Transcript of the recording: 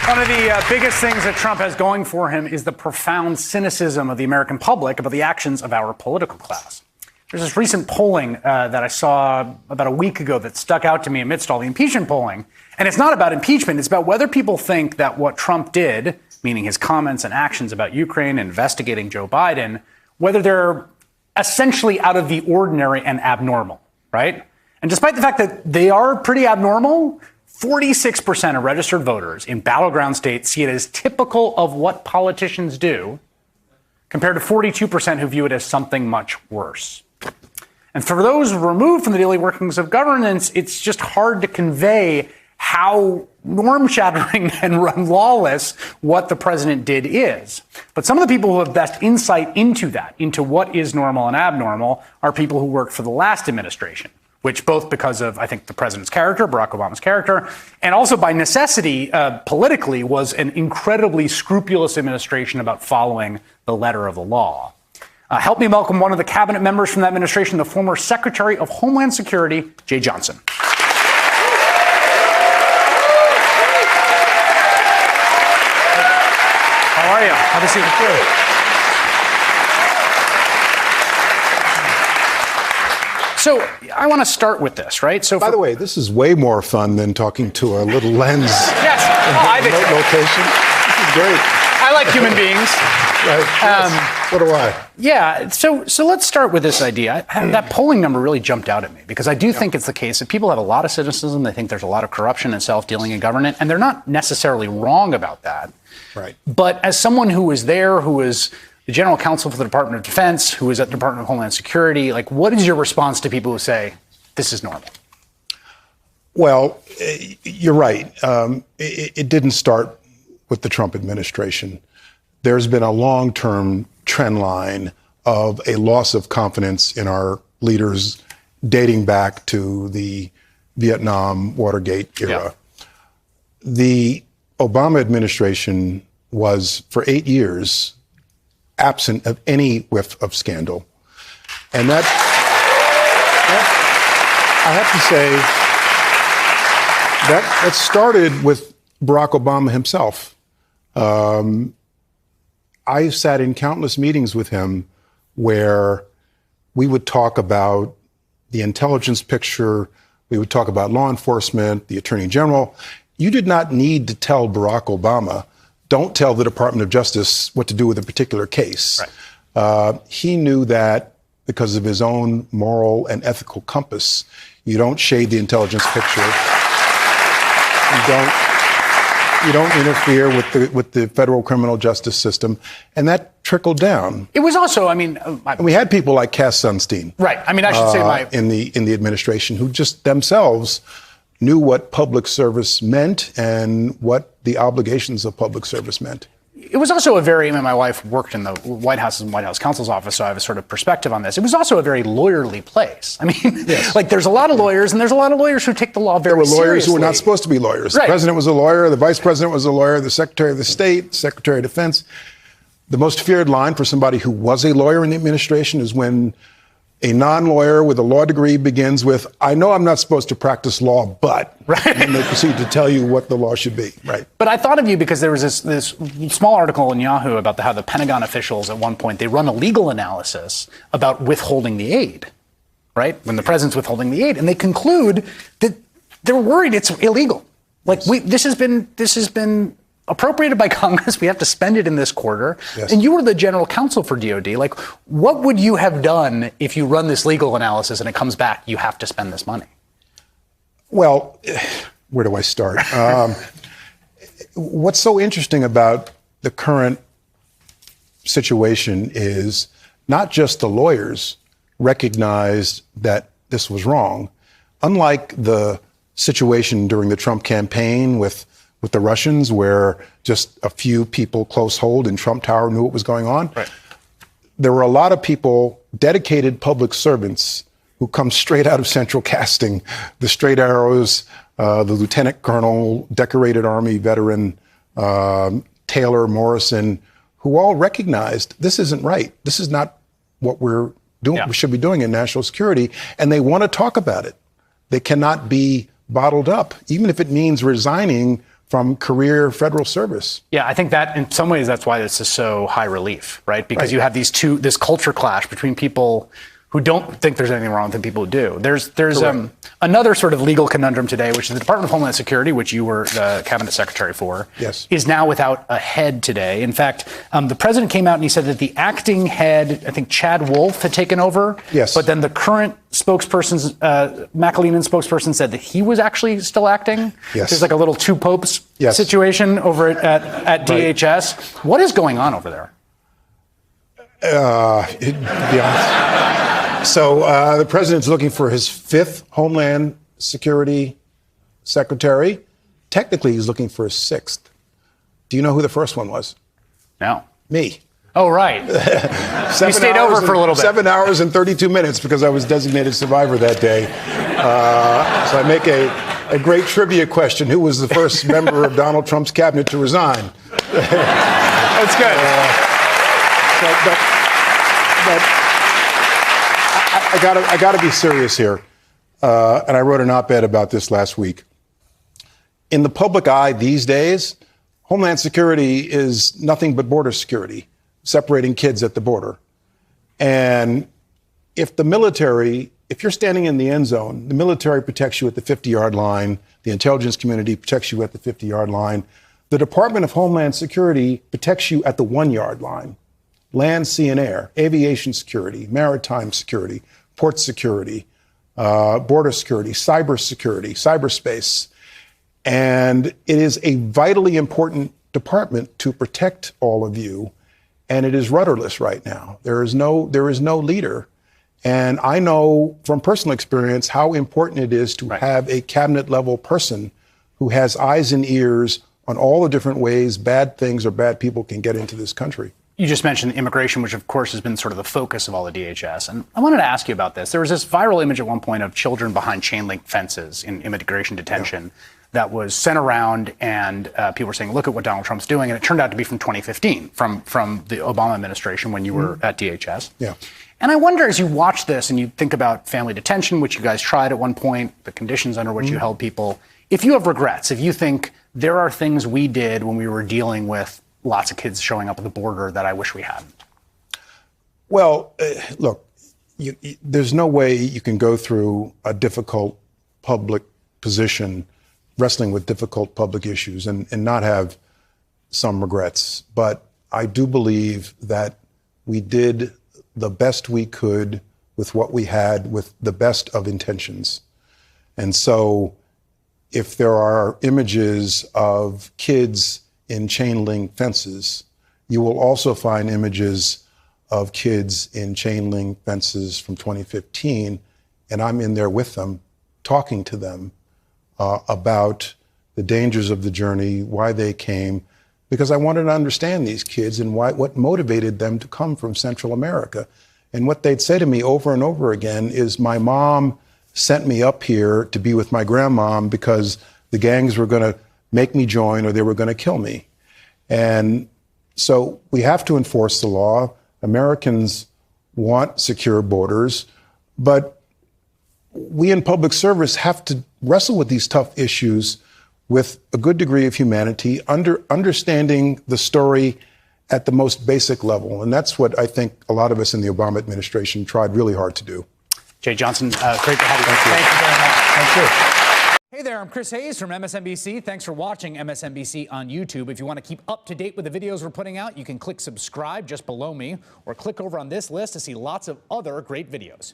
One of the biggest things that Trump has going for him is the profound cynicism of the American public about the actions of our political class. There's this recent polling that I saw about a week ago that stuck out to me amidst all the impeachment polling. And it's not about impeachment. It's about whether people think that what Trump did, meaning his comments and actions about Ukraine, investigating Joe Biden, whether they're essentially out of the ordinary and abnormal, right? And despite the fact that they are pretty abnormal, 46% of registered voters in battleground states see it as typical of what politicians do, compared to 42% who view it as something much worse. And for those removed from the daily workings of governance, it's just hard to convey how norm-shattering and lawless what the president did is. But some of the people who have best insight into that, into what is normal and abnormal, are people who worked for the last administration, which both because of, I think, the president's character, Barack Obama's character, and also by necessity, politically, was an incredibly scrupulous administration about following the letter of the law. Help me welcome one of the cabinet members from that administration, the former Secretary of Homeland Security, Jeh Johnson. How are you? Have a seat. So I want to start with this, right? So, by the way, this is way more fun than talking to a little lens. Yes, I think so. Location. This is great. I like human beings. Right. Yes. What do I? Yeah. So let's start with this idea. That polling number really jumped out at me because I do think it's the case that people have a lot of cynicism. They think there's a lot of corruption and self-dealing in government, and they're not necessarily wrong about that. Right. But as someone who was there, who was the general counsel for the Department of Defense, who was at the Department of Homeland Security, like, what is your response to people who say this is normal? Well, you're right. It didn't start with the Trump administration. There's been a long-term trend line of a loss of confidence in our leaders dating back to the Vietnam Watergate era. Yeah. The Obama administration was, for 8 years, absent of any whiff of scandal. And that I have to say, that started with Barack Obama himself. I sat in countless meetings with him where we would talk about the intelligence picture, we would talk about law enforcement, the Attorney General. You did not need to tell Barack Obama, don't tell the Department of Justice what to do with a particular case. Right. He knew that because of his own moral and ethical compass. You don't shade the intelligence picture. You don't interfere with the federal criminal justice system, and that trickled down. It was also, and we had people like Cass Sunstein, right? I should say in the administration who just themselves knew what public service meant and what the obligations of public service meant. It was also my wife worked in the White House and White House counsel's office, so I have a sort of perspective on this. It was also a very lawyerly place. Yes. Like there's a lot of lawyers, and there's a lot of lawyers who take the law very seriously. There were lawyers who were not supposed to be lawyers. Right. The president was a lawyer, the vice president was a lawyer, the secretary of the state, secretary of defense. The most feared line for somebody who was a lawyer in the administration is when a non-lawyer with a law degree begins with, I know I'm not supposed to practice law, but, right. And they proceed to tell you what the law should be, right? But I thought of you because there was this small article in Yahoo about how the Pentagon officials at one point, they run a legal analysis about withholding the aid, right? When the president's withholding the aid, and they conclude that they're worried it's illegal. Like this has been appropriated by Congress. We have to spend it in this quarter. Yes. And you were the general counsel for DOD. Like, what would you have done if you run this legal analysis and it comes back, you have to spend this money? Well, where do I start? What's so interesting about the current situation is not just the lawyers recognized that this was wrong. Unlike the situation during the Trump campaign with the Russians, where just a few people close hold in Trump Tower knew what was going on. Right. There were a lot of people, dedicated public servants, who come straight out of central casting, the straight arrows, the lieutenant colonel, decorated Army veteran, Taylor, Morrison, who all recognized this isn't right. This is not what we're doing. Yeah. We should be doing in national security. And they want to talk about it. They cannot be bottled up, even if it means resigning from career federal service. Yeah, I think that in some ways that's why this is so high relief, right? Because you have this culture clash between people who don't think there's anything wrong with the people who do. There's another sort of legal conundrum today, which is the Department of Homeland Security, which you were the cabinet secretary for, yes, is now without a head today. In fact, the president came out and he said that the acting head, I think Chad Wolf, had taken over. Yes. But then the current spokesperson, McAleenan spokesperson, said that he was actually still acting. Yes. There's like a little two popes situation over at DHS. Right. What is going on over there? To be honest. So the president's looking for his 5th Homeland Security secretary. Technically, he's looking for his 6th. Do you know who the first one was? No. Me. Oh, right. You stayed over for a little bit. 7 hours and 32 minutes because I was designated survivor that day. So I make a great trivia question. Who was the first member of Donald Trump's cabinet to resign? That's good. But I got to be serious here, and I wrote an op-ed about this last week. In the public eye these days, Homeland Security is nothing but border security, separating kids at the border. And if you're standing in the end zone, the military protects you at the 50-yard line, the intelligence community protects you at the 50-yard line, the Department of Homeland Security protects you at the 1-yard line. Land, sea, and air, aviation security, maritime security, port security, border security, cyberspace. And it is a vitally important department to protect all of you. And it is rudderless right now. There is no leader. And I know from personal experience how important it is to have a cabinet level person who has eyes and ears on all the different ways bad things or bad people can get into this country. You just mentioned immigration, which of course has been sort of the focus of all the DHS. And I wanted to ask you about this. There was this viral image at one point of children behind chain link fences in immigration detention that was sent around, and people were saying, look at what Donald Trump's doing. And it turned out to be from 2015, from the Obama administration when you were at DHS. Yeah. And I wonder, as you watch this and you think about family detention, which you guys tried at one point, the conditions under which you held people, if you have regrets, if you think there are things we did when we were dealing with lots of kids showing up at the border that I wish we hadn't. Well, look, there's no way you can go through a difficult public position, wrestling with difficult public issues, and not have some regrets. But I do believe that we did the best we could with what we had, with the best of intentions. And so if there are images of kids in chain link fences, you will also find images of kids in chain link fences from 2015, and I'm in there with them, talking to them about the dangers of the journey, why they came, because I wanted to understand these kids and what motivated them to come from Central America. And what they'd say to me over and over again is, my mom sent me up here to be with my grandmom because the gangs were going to make me join or they were going to kill me. And so we have to enforce the law. Americans want secure borders, but we in public service have to wrestle with these tough issues with a good degree of humanity, understanding the story at the most basic level. And that's what I think a lot of us in the Obama administration tried really hard to do. Jay Johnson, great to have you. Thank you very much. Thank you. Hey there, I'm Chris Hayes from MSNBC. Thanks for watching MSNBC on YouTube. If you want to keep up to date with the videos we're putting out, you can click subscribe just below me or click over on this list to see lots of other great videos.